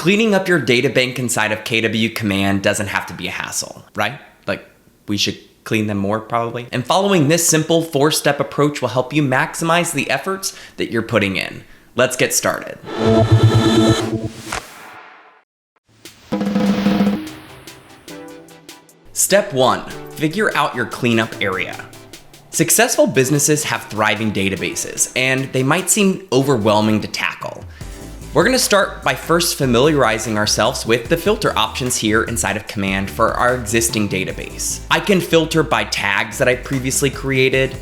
Cleaning up your data bank inside of KWCommand doesn't have to be a hassle, right? Like, we should clean them more probably. And following this simple 4-step approach will help you maximize the efforts that you're putting in. Let's get started. Step 1, figure out your cleanup area. Successful businesses have thriving databases, and they might seem overwhelming to tackle. We're going to start by first familiarizing ourselves with the filter options here inside of Command for our existing database. I can filter by tags that I previously created,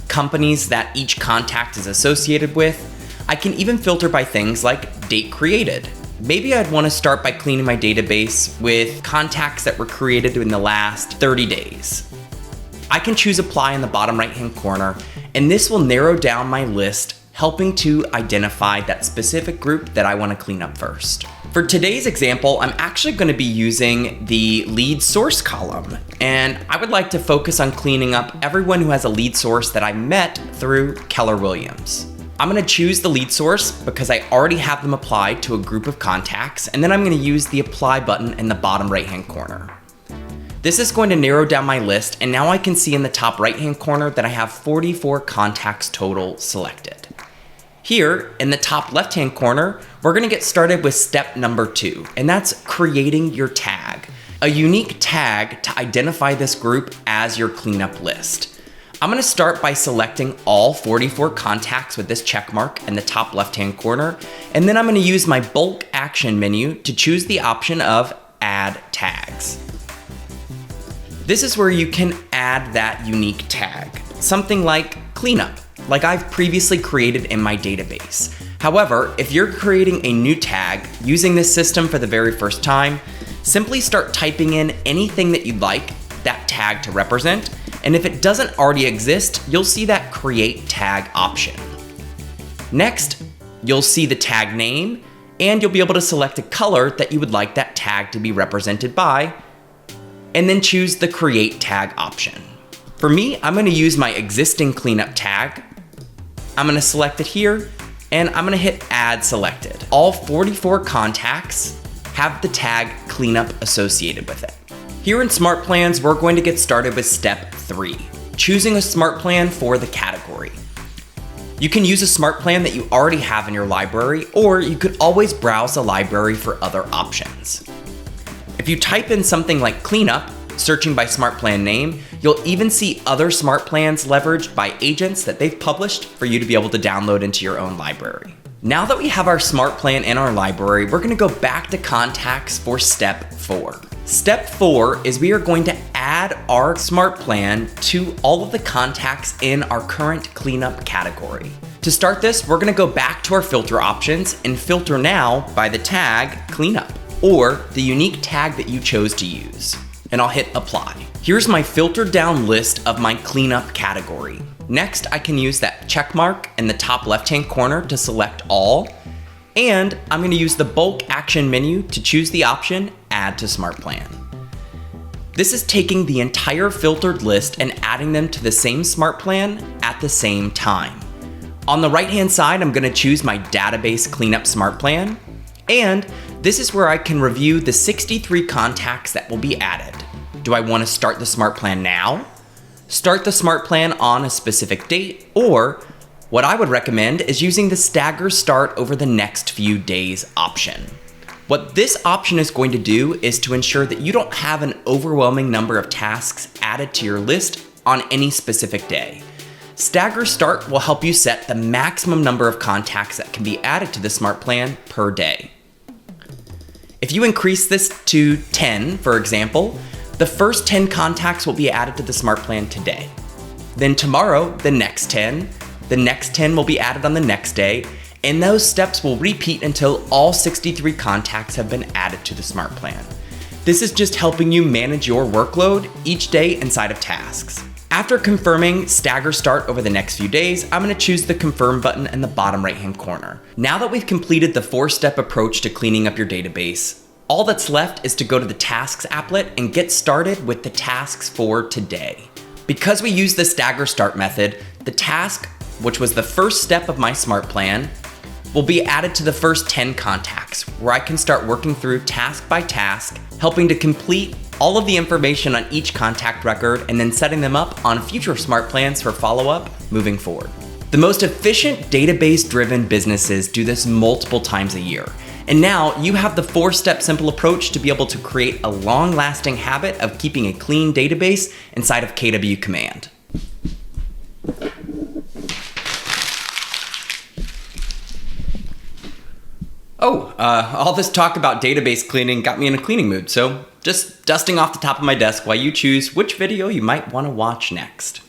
companies that each contact is associated with. I can even filter by things like date created. Maybe I'd want to start by cleaning my database with contacts that were created in the last 30 days. I can choose apply in the bottom right-hand corner, and this will narrow down my list, helping to identify that specific group that I want to clean up first. For today's example, I'm actually going to be using the lead source column, and I would like to focus on cleaning up everyone who has a lead source that I met through Keller Williams. I'm going to choose the lead source because I already have them applied to a group of contacts, and then I'm going to use the apply button in the bottom right-hand corner. This is going to narrow down my list, and now I can see in the top right-hand corner that I have 44 contacts total selected. Here, in the top left-hand corner, we're going to get started with step number 2, and that's creating your tag. A unique tag to identify this group as your cleanup list. I'm going to start by selecting all 44 contacts with this check mark in the top left-hand corner, and then I'm going to use my bulk action menu to choose the option of Add Tags. This is where you can add that unique tag, something like cleanup, like I've previously created in my database. However, if you're creating a new tag using this system for the very first time, simply start typing in anything that you'd like that tag to represent, and if it doesn't already exist, you'll see that create tag option. Next, you'll see the tag name, and you'll be able to select a color that you would like that tag to be represented by, and then choose the create tag option. For me, I'm going to use my existing cleanup tag. I'm going to select it here, and I'm going to hit add selected. All 44 contacts have the tag cleanup associated with it. Here in Smart Plans, we're going to get started with step 3, choosing a smart plan for the category. You can use a smart plan that you already have in your library, or you could always browse the library for other options. If you type in something like cleanup, searching by smart plan name, you'll even see other smart plans leveraged by agents that they've published for you to be able to download into your own library. Now that we have our smart plan in our library, we're going to go back to contacts for step 4. Step 4 is we are going to add our smart plan to all of the contacts in our current cleanup category. To start this, we're going to go back to our filter options and filter now by the tag cleanup, or the unique tag that you chose to use. And I'll hit apply. Here's my filtered down list of my cleanup category. Next, I can use that check mark in the top left-hand corner to select all, and I'm going to use the bulk action menu to choose the option add to smart plan. This is taking the entire filtered list and adding them to the same smart plan at the same time. On the right-hand side, I'm going to choose my database cleanup smart plan, and this is where I can review the 63 contacts that will be added. Do I want to start the smart plan now? Start the smart plan on a specific date, or what I would recommend is using the stagger start over the next few days option. What this option is going to do is to ensure that you don't have an overwhelming number of tasks added to your list on any specific day. Stagger start will help you set the maximum number of contacts that can be added to the smart plan per day. If you increase this to 10, for example, the first 10 contacts will be added to the smart plan today. Then tomorrow, the next 10 will be added on the next day, and those steps will repeat until all 63 contacts have been added to the smart plan. This is just helping you manage your workload each day inside of tasks. After confirming stagger start over the next few days, I'm going to choose the confirm button in the bottom right-hand corner. Now that we've completed the 4-step approach to cleaning up your database, all that's left is to go to the tasks applet and get started with the tasks for today. Because we use the stagger start method, the task, which was the first step of my smart plan, will be added to the first 10 contacts, where I can start working through task by task, helping to complete all of the information on each contact record and then setting them up on future smart plans for follow-up moving forward. The most efficient database-driven businesses do this multiple times a year. And now you have the 4-step simple approach to be able to create a long-lasting habit of keeping a clean database inside of KWCommand. All this talk about database cleaning got me in a cleaning mood, so just dusting off the top of my desk while you choose which video you might want to watch next.